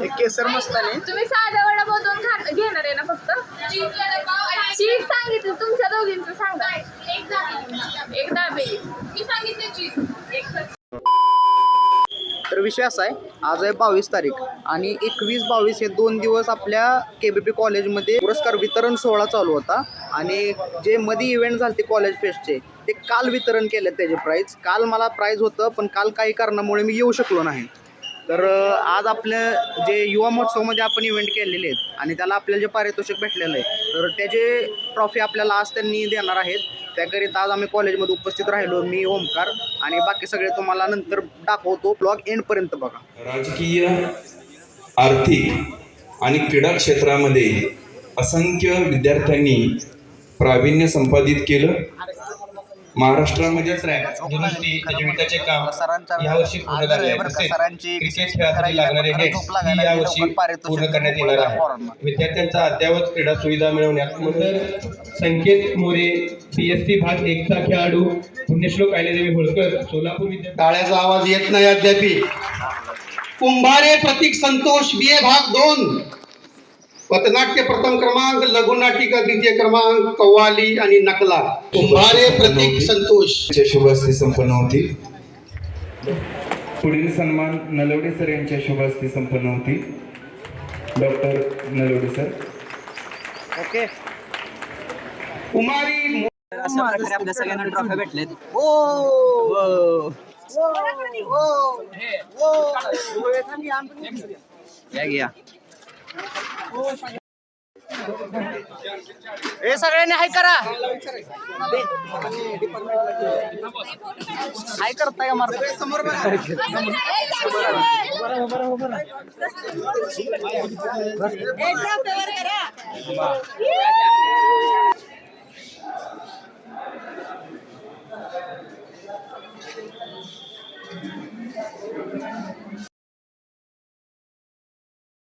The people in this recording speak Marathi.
एक केसर मस्तानी. तुम्ही साधा वडा बनवून घेणार आहे ना फक्त? चीज सांगितलं तुमच्या दोघींचं सांगा. एक दाबेली मी सांगितलं चीज. तर विषय असा आहे, आज आहे 22 तारीख आणि 21-22 हे 2 दिवस आपल्या KBP कॉलेजमध्ये पुरस्कार वितरण सोहळा चालू होता. आणि जे मध्ये इव्हेंट झाले कॉलेज फेस्टचे ते काल वितरण केले. त्याचे प्राईज काल मला प्राईज होतं, पण काल काही कारणामुळे मी येऊ शकलो नाही. तर आज आपलं जे युवा महोत्सवमध्ये आपण इव्हेंट केलेले आहेत आणि त्याला आपल्याला जे पारितोषिक भेटलेलं आहे, तर त्याचे ट्रॉफी आपल्याला आज त्यांनी देणार आहेत. त्याकरिता आज आम्ही कॉलेजमध्ये उपस्थित राहिलो, मी ओमकार आणि बाकी सगळे तुम्हाला नंतर दाखवतो. ब्लॉग एंडपर्यंत बघा. राजकीय, आर्थिक आणि क्रीडा क्षेत्रामध्ये असंख्य विद्यार्थ्यांनी प्रावीण्य संपादित केलं. महाराष्ट्रामध्ये दुरुस्ती आणि विकासाचे काम यावर्षी पूर्ण झाले. तसेच क्रिकेट खेळासाठी लागणारे नेट्स यावर्षी पूर्ण करण्यात येणार आहे. विद्यार्थ्यांचा अद्ययावत क्रीडा सुविधा मिळवण्यात संकेत मोरे PSC भाग 1 चा खेळाडू, पुण्यश्लोक अहिल्यादेवी होळकर सोलापूर विद्यापीठ. टाळ्याचा आवाज येत नाही अद्यापी. कुंभारे प्रतीक संतोष BA भाग 2, पथनाट्य प्रथम क्रमांक, लघुनाटिका द्वितीय क्रमांक, कव्वाली आणि नकला. कुंभारे प्रतीक संतोष. शुभ हस्ते संपन्न होती. पुढील सन्मान नलवडे सर यांच्या शुभ हस्ते संपन्न होती. Doctor Nalawade sir. ओके. कुमारी अशा प्रकारे आपल्या सगळ्यांना ट्रॉफी भेटलेत. घ्या. हे सगळ्यांनी हाय करा. हाय करताय का मारता समोर